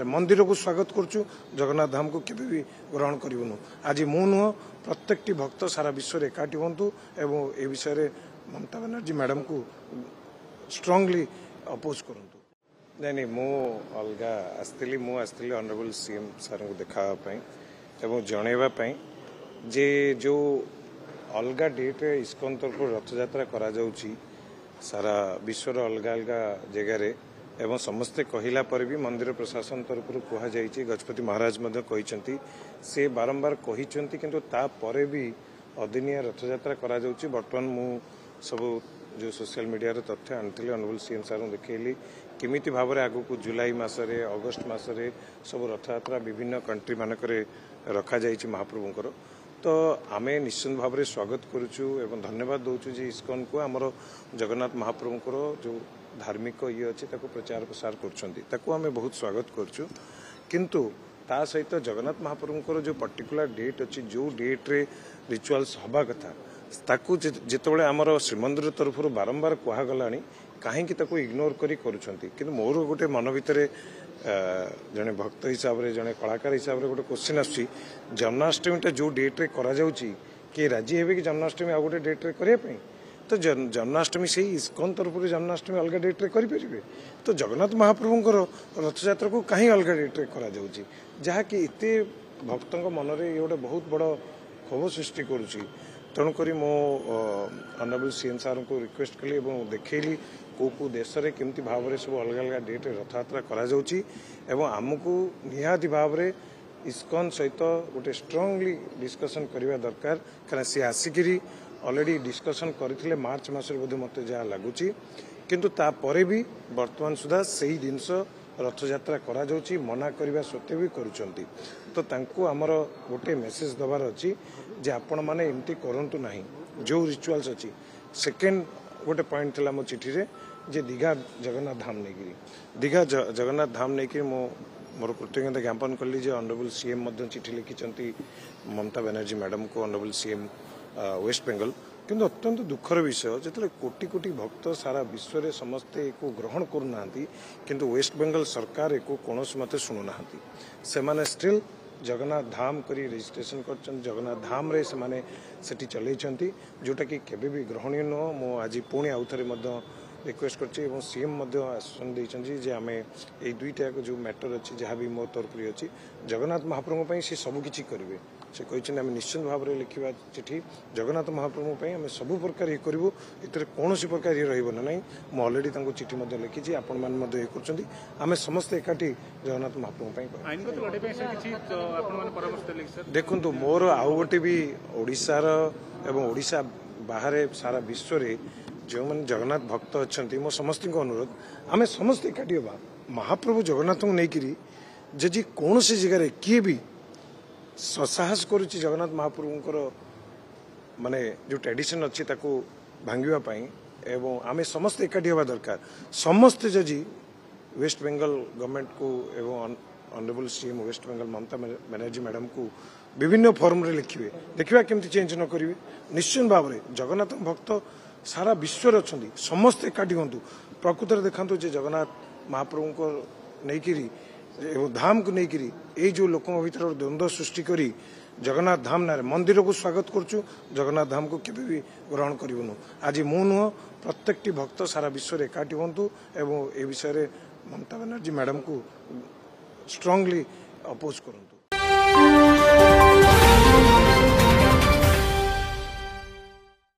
मंदिर को स्वागत करुचु जगन्नाथ धाम को केबे भी ग्रहण करूँ आज मु नुह प्रत्येक भक्त सारा विश्व में एकाठी हूँ एवं ए विषय ममता बनर्जी मैडम को स्ट्रांगली अपोज करूँ नहीं मु अलग आसती ऑनरेबल सीएम सर को देखापी एवं जनवाई जे जो अलग डेट इस्कन तरफ रथ यात्रा करा जाउची सारा विश्वर अलग अलग जगार एवं समस्ते कहला पर भी मंदिर प्रशासन तरफ कहुई गजपति महाराज कहते से बारंबार कहते किंतु तापर भी अदिनिया रथ यात्रा करा जाउची बर्तमान मु सब जो सोशल मीडिया तथ्य आनी ऑनरेबल सीएम सर देखली किमिति भाव में आगु जुलाई मसरे अगस्ट मसरे सब रथ यात्रा विभिन्न कंट्री मानक रखा जाइछि महाप्रभुंकर तो आमे निश्चित भाव में स्वागत करुचु एवं धन्यवाद दौचु जे इस्कन को आमर जगन्नाथ महाप्रभुंकर जो धार्मिक ये अच्छी प्रचार प्रसार कर बहुत स्वागत करुचु किंतु ता सहित जगन्नाथ महाप्रभुंकर जो पर्टिकुलर डेट अच्छी जो डेट रे रिचुअल्स हवा कथा ताकू जितेबाला आमर श्रीमंदिर तरफ बारंबार कहगला कहीं इग्नोर कर मोर गोटे मन भितर जड़े भक्त हिसाब से जड़े कलाकार हिसाब से गोटे क्वेश्चन आसुची जन्माष्टमी जो डेट रे करा जाउची कि राजी हेबे कि जन्माष्टमी आ गोटे डेट रे करने तो जन्माष्टमी से इस्कन तरफ जन्माष्टमी अलग डेट रे करें तो जगन्नाथ महाप्रभुंकर रथ यात्रा को कहीं अलग डेट रे करा जाउची जहाँकि इतने भक्त मन में ये गोटे बहुत बड़ क्षोभ सृष्टि करुच्ची तेणुक मो ऑनरेबल सीएम सर को रिक्वेस्ट कली देखली को देश में केमती भाव में सब अलग अलग डेट रथ यात्रा करा जाउची एवं आमको निहाती भाव में इस्कन सहित गोटे स्ट्रांगली डिस्कसन करने दरकार कारण सी आसिकी ऑलरेडी डिस्कसन करते मार्च मसरे बोध मत जहाँ लगुच किंतु तापर भी वर्तमान सुधा सही जिनस रथ यात्रा करा जाउची मना करने सत्वे भी करुचंती तो तांको आमर गोटे मेसेज दबार अच्छी जे आपण माने एमती करंतु नाही जो रिचुअल्स अच्छी सेकेंड गोटे पॉइंट थिला मो चिठी रे जे दीघा जगन्नाथ धाम नहीं दीघा जगन्नाथ नहीं नहीं मोर कृतज्ञता ज्ञापन कली जे ऑनरेबल सीएम चिठी लिखिं ममता बनर्जी मैडम को ऑनरेबल सीएम वेस्ट बेंगल किंतु अत्यंत दुखर विषय जो कोटी कोटी भक्त सारा विश्व में समस्ते एक ग्रहण करूना किंतु वेस्ट बेंगल सरकार एक कौन मत शुणुना से स्टिल जगन्नाथ धाम करी रजिस्ट्रेशन कर जगन्नाथ धाम रे से माने सेठी चलैछंती जोटा कि केबे भी ग्रहणीय नुह मो आज पुणी आउ थे रिक्वेस्ट कर सीएम आश्वासन देइछंती जे आमे ए दुईटा जो मैटर अच्छी जहाँ भी मो तरफ अच्छी जगन्नाथ महाप्रभु सी सबकि करेंगे से कहते आम निश्चित भाव में लिखा चिठी जगन्नाथ महाप्रभु आम सब प्रकार ये करूँ ये कौन प्रकार ये रहा ना मुझे अलरेडी चिठी लिखी आपण मैंने आम समस्ते एकाठी जगन्नाथ महाप्रभु देखु मोर आउ गोटे भी ओडिशार एवं ओडिशा बाहर सारा विश्व में जो मैंने जगन्नाथ भक्त अच्छा मो समस्त अनुरोध आम समस्त एकाठी हाँ महाप्रभु जगन्नाथ को लेकिन जदि कौन सी जगह किए भी साहस करुच्ची जगन्नाथ महाप्रभुंकर माने जो ट्रेडिशन अच्छी भांगापी एवं आम समस्त एकाठी हवा दरकार समस्ते जदि वेस्ट बेंगल गवर्नमेंट को एवं honourable CM waste Bengal Mamata Banerjee madam को विभिन्न फॉर्म रे लिखिए देखा केमती चेंज न करेंगे निश्चित भाव में जगन्नाथ भक्त सारा विश्व अच्छा समस्त एकाठी हूँ प्रकृत में देखा जगन्नाथ महाप्रभु को लेकिन धाम को लेकिन ये जो लोक भीतर द्वंद्व सृष्टि करी जगन्नाथ धाम ना मंदिर को स्वागत करुचु जगन्नाथ धाम को केबे भी ग्रहण करूँ आज मु नुह प्रत्येक भक्त सारा विश्व में एकाठी हूँ एवं ए विषय ममता बनर्जी मैडम को स्ट्रांगली अपोज करूँ।